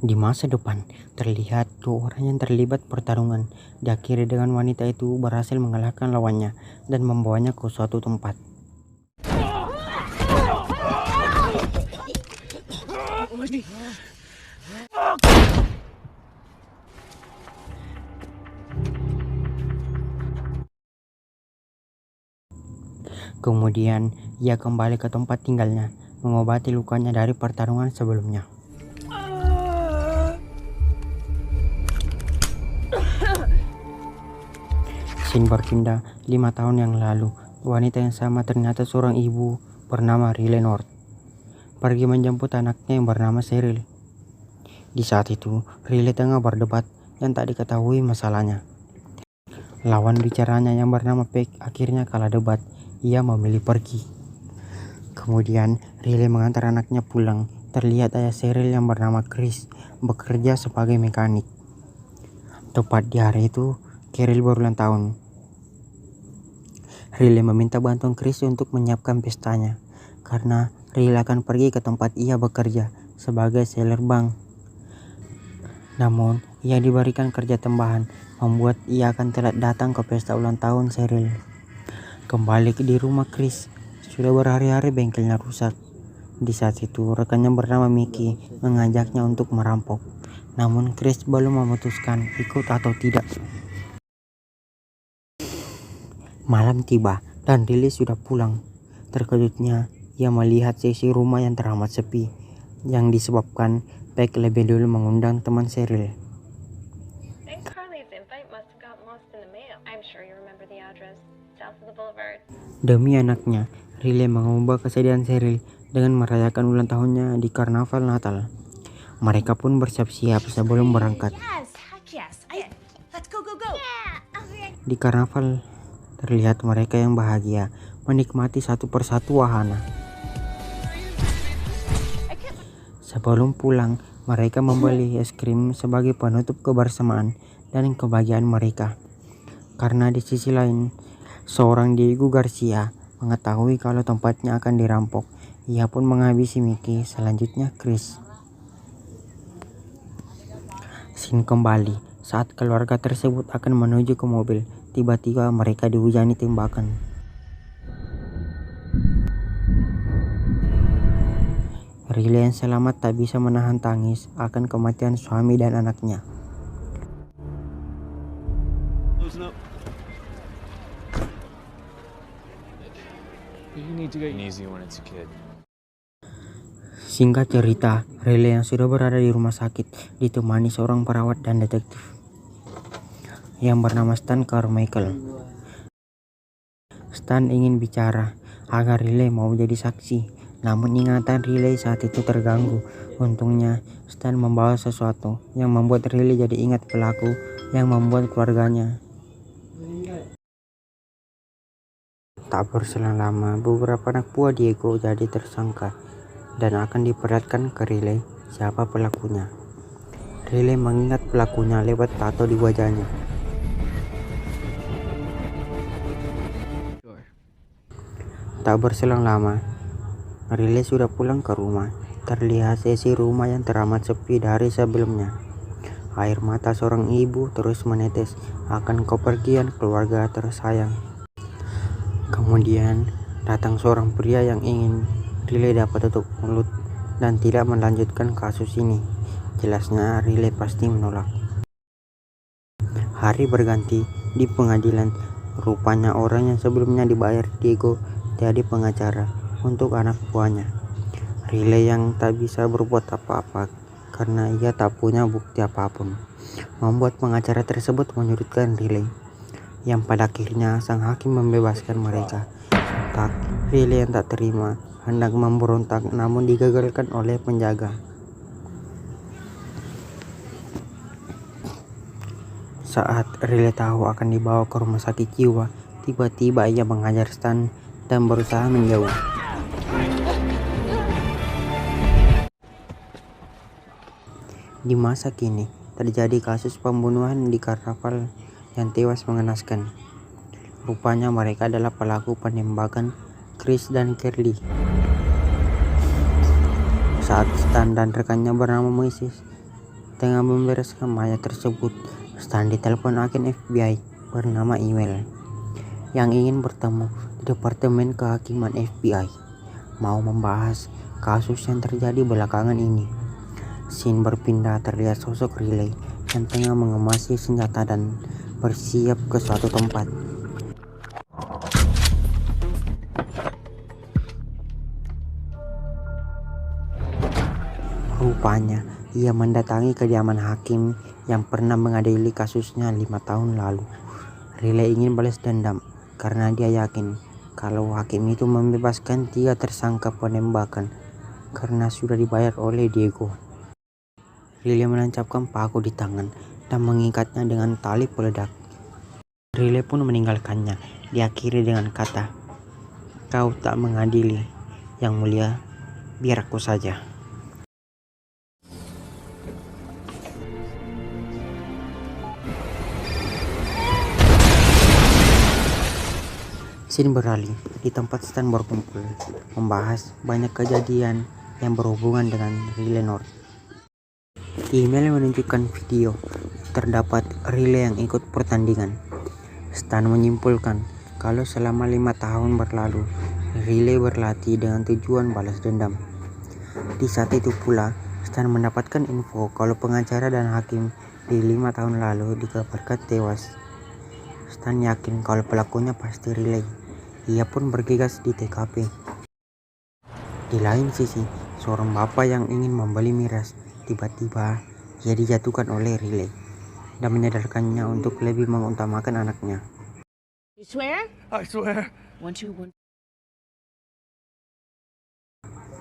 Di masa depan, terlihat dua orang yang terlibat pertarungan. Diakhiri dengan wanita itu berhasil mengalahkan lawannya dan membawanya ke suatu tempat. Kemudian, ia kembali ke tempat tinggalnya, mengobati lukanya dari pertarungan sebelumnya. Scene berpindah 5 tahun yang lalu. Wanita yang sama ternyata seorang ibu bernama Riley North pergi menjemput anaknya yang bernama Cheryl. Di saat itu, Riley tengah berdebat yang tak diketahui masalahnya. Lawan bicaranya yang bernama Peck akhirnya kalah debat. Ia memilih pergi. Kemudian, Riley mengantar anaknya pulang. Terlihat ayah Cheryl yang bernama Chris bekerja sebagai mekanik. Tepat di hari itu, Cheryl berulang tahun. Riley meminta bantuan Chris untuk menyiapkan pestanya, karena Riley akan pergi ke tempat ia bekerja sebagai seller bank. Namun, ia diberikan kerja tambahan, membuat ia akan telat datang ke pesta ulang tahun Cheryl. Kembali di rumah Chris, sudah berhari-hari bengkelnya rusak. Di saat itu, rekannya bernama Mickey mengajaknya untuk merampok. Namun, Chris belum memutuskan ikut atau tidak. Malam tiba dan Riley sudah pulang. Terkejutnya, ia melihat sisi rumah yang teramat sepi, yang disebabkan Peck lebih dulu mengundang teman Cheryl. Demi anaknya, Riley mengubah kesedihan Cheryl dengan merayakan ulang tahunnya di karnaval Natal. Mereka pun bersiap-siap sebelum berangkat. Di karnaval, terlihat mereka yang bahagia menikmati satu persatu wahana. Sebelum pulang, mereka membeli es krim sebagai penutup kebersamaan dan kebahagiaan mereka. Karena di sisi lain, seorang Diego Garcia mengetahui kalau tempatnya akan dirampok. Ia pun menghabisi Mickey, selanjutnya Chris. Scene kembali saat keluarga tersebut akan menuju ke mobil. Tiba-tiba mereka dihujani tembakan. Riley yang selamat tak bisa menahan tangis akan kematian suami dan anaknya. Singkat cerita, Riley yang sudah berada di rumah sakit ditemani seorang perawat dan detektif yang bernama Stan Carmichael. Stan ingin bicara agar Riley mau jadi saksi, namun ingatan Riley saat itu terganggu. Untungnya, Stan membawa sesuatu yang membuat Riley jadi ingat pelaku yang membuat keluarganya. Tak berselang lama, beberapa anak buah Diego jadi tersangka dan akan diperlihatkan ke Riley siapa pelakunya. Riley mengingat pelakunya lewat tato di wajahnya. Tak berselang lama, Riley sudah pulang ke rumah. Terlihat sisi rumah yang teramat sepi dari sebelumnya. Air mata seorang ibu terus menetes akan kepergian keluarga tersayang. Kemudian datang seorang pria yang ingin Riley dapat tutup mulut dan tidak melanjutkan kasus ini. Jelasnya Riley pasti menolak. Hari berganti di pengadilan. Rupanya orang yang sebelumnya dibayar Diego jadi pengacara untuk anak buahnya. Riley yang tak bisa berbuat apa-apa karena ia tak punya bukti apapun, membuat pengacara tersebut menyudutkan Riley, yang pada akhirnya sang hakim membebaskan mereka. Tak, Riley yang tak terima hendak memberontak namun digagalkan oleh penjaga. Saat Riley tahu akan dibawa ke rumah sakit jiwa, tiba-tiba ia mengajar Stan dan berusaha menjauh. Di masa kini, terjadi kasus pembunuhan di karnaval yang tewas mengenaskan. Rupanya mereka adalah pelaku penembakan Chris dan Carly. Saat Stan dan rekannya bernama Moises tengah membereskan mayat tersebut, Stan ditelepon agen FBI bernama Email yang ingin bertemu di Departemen Kehakiman FBI, mau membahas kasus yang terjadi belakangan ini. Scene berpindah, terlihat sosok Riley yang tengah mengemasi senjata dan bersiap ke suatu tempat. Rupanya, ia mendatangi kediaman hakim yang pernah mengadili kasusnya 5 tahun lalu. Riley ingin balas dendam karena dia yakin kalau hakim itu membebaskan 3 tersangka penembakan karena sudah dibayar oleh Diego. Riley menancapkan paku di tangan dan mengikatnya dengan tali peledak. Riley pun meninggalkannya, diakhiri dengan kata, "Kau tak mengadili, Yang Mulia, biar aku saja." Scene beralih di tempat Stan berkumpul, membahas banyak kejadian yang berhubungan dengan Riley North. Email menunjukkan video terdapat Riley yang ikut pertandingan. Stan menyimpulkan kalau selama 5 tahun berlalu, Riley berlatih dengan tujuan balas dendam. Di saat itu pula, Stan mendapatkan info kalau pengacara dan hakim di 5 tahun lalu dikabarkan tewas. Stan yakin kalau pelakunya pasti Riley. Ia pun bergegas di TKP. Di lain sisi, seorang bapak yang ingin membeli miras tiba-tiba ia dijatuhkan oleh Riley dan menyadarkannya untuk lebih mengutamakan anaknya. You swear? I swear. 1, 2, 1.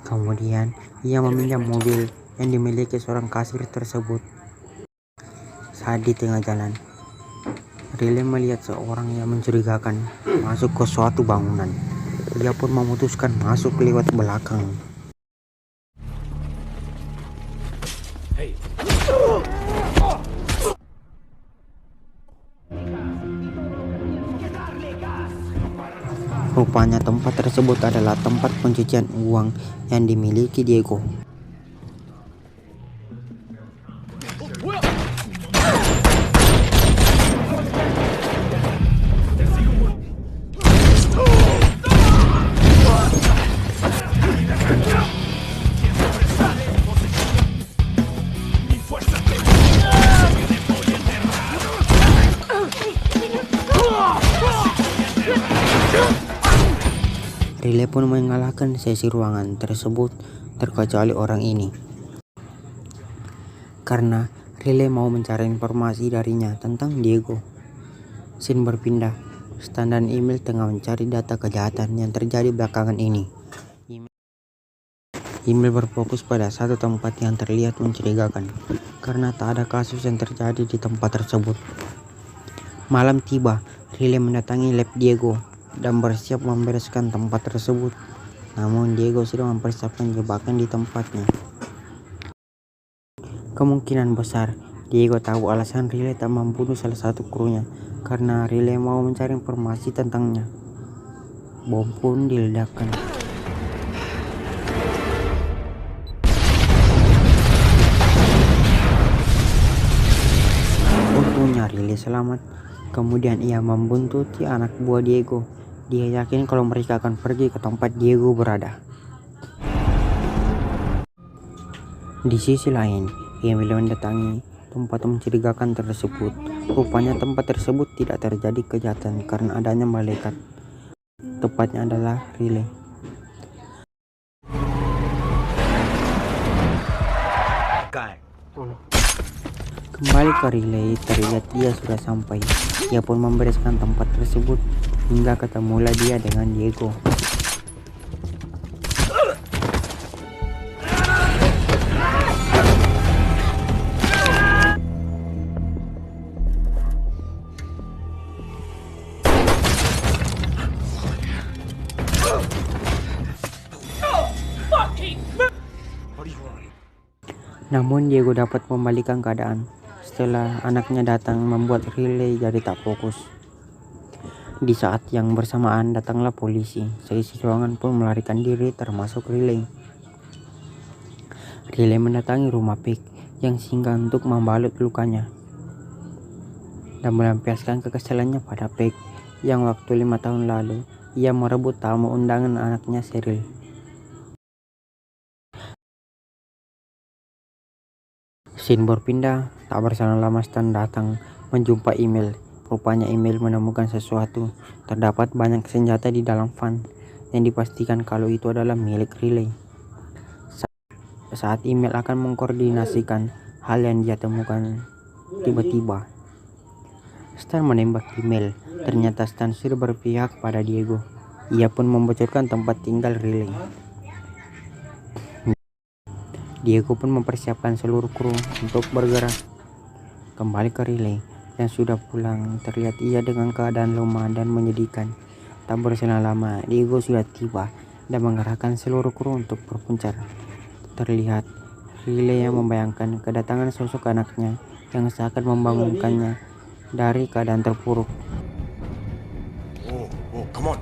Kemudian, ia meminjam mobil yang dimiliki seorang kasir tersebut. Saat di tengah jalan, Riley melihat seorang yang mencurigakan masuk ke suatu bangunan. Ia pun memutuskan masuk lewat belakang. Hey. Rupanya tempat tersebut adalah tempat pencucian uang yang dimiliki Diego. Riley pun mengalahkan sesi ruangan tersebut terkecuali orang ini. Karena Riley mau mencari informasi darinya tentang Diego. Scene berpindah, Stan dan Email tengah mencari data kejahatan yang terjadi belakangan ini. Email berfokus pada satu tempat yang terlihat mencurigakan karena tak ada kasus yang terjadi di tempat tersebut. Malam tiba, Riley mendatangi lab Diego dan bersiap membereskan tempat tersebut. Namun Diego sudah mempersiapkan jebakan di tempatnya. Kemungkinan besar Diego tahu alasan Riley tak membunuh salah satu krunya karena Riley mau mencari informasi tentangnya. Bom pun diledakkan. Untungnya Riley selamat. Kemudian ia membuntuti anak buah Diego. Dia yakin kalau mereka akan pergi ke tempat Diego berada. Di sisi lain, ia mendatangi tempat mencurigakan tersebut. Rupanya tempat tersebut tidak terjadi kejahatan karena adanya malaikat. Tepatnya adalah Riley. Kembali ke Riley, terlihat dia sudah sampai. Ia pun membereskan tempat tersebut hingga ketemulah dia dengan Diego. Namun Diego dapat membalikan keadaan setelah anaknya datang, membuat Riley jadi tak fokus. Di saat yang bersamaan datanglah polisi. Seisi ruangan pun melarikan diri termasuk Riley. Riley mendatangi rumah Peck yang singgah untuk membalut lukanya dan melampiaskan kekesalannya pada Peg yang waktu 5 tahun lalu ia merebut tamu undangan anaknya Cheryl. Scene berpindah, tak berselang lama Stan datang menjumpai email. Rupanya email menemukan sesuatu. Terdapat banyak senjata di dalam van yang dipastikan kalau itu adalah milik Riley. Saat email akan mengkoordinasikan hal yang dia temukan, tiba-tiba Stan menembak email. Ternyata Stan sudah berpihak pada Diego. Ia pun membocorkan tempat tinggal Riley. Diego pun mempersiapkan seluruh kru untuk bergerak kembali ke Riley yang sudah pulang. Terlihat ia dengan keadaan lemah dan menyedihkan. Tak berselang lama, Diego sudah tiba dan mengerahkan seluruh kru untuk berpencar. Terlihat Riley yang membayangkan kedatangan sosok anaknya yang seakan membangunkannya dari keadaan terpuruk. Oh, come on.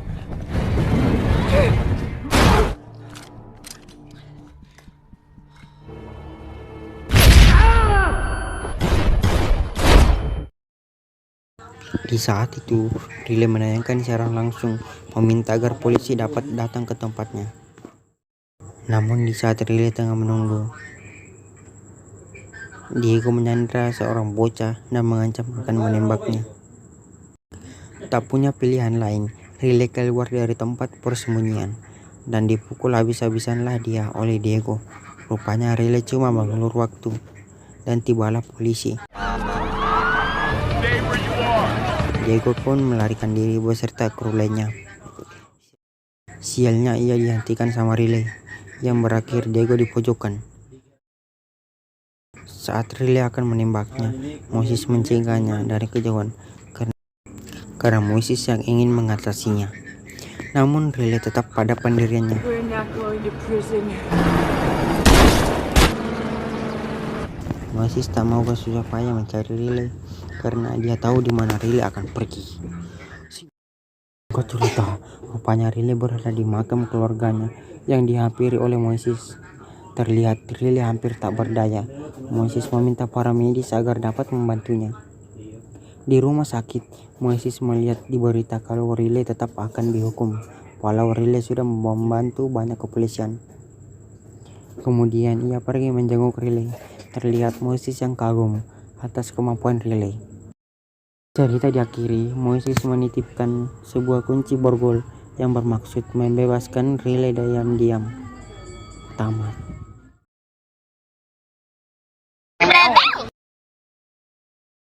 Di saat itu, Riley menayangkan secara langsung meminta agar polisi dapat datang ke tempatnya. Namun di saat Riley tengah menunggu, Diego menyandra seorang bocah dan mengancam akan menembaknya. Tak punya pilihan lain, Riley keluar dari tempat persembunyian dan dipukul habis-habisanlah dia oleh Diego. Rupanya Riley cuma mengulur waktu dan tibalah polisi. Diego pun melarikan diri beserta kru lainnya. Sialnya ia dihentikan sama Riley yang berakhir Diego dipojokkan. Saat Riley akan menembaknya, Moses mencegahnya dari kejauhan karena Moses yang ingin mengatasinya. Namun Riley tetap pada pendiriannya. We're not going to prison. Moses tak mau bersusah payah mencari Riley karena dia tahu di mana Riley akan pergi. Singkat cerita, rupanya Riley berada di makam keluarganya yang dihampiri oleh Moses. Terlihat Riley hampir tak berdaya. Moses meminta para medis agar dapat membantunya. Di rumah sakit, Moses melihat di berita kalau Riley tetap akan dihukum, walau Riley sudah membantu banyak kepolisian. Kemudian ia pergi menjenguk Riley. Terlihat Moses yang kagum atas kemampuan Riley. Cerita diakhiri, Moses menitipkan sebuah kunci borgol yang bermaksud membebaskan Riley diam-diam. Tamat.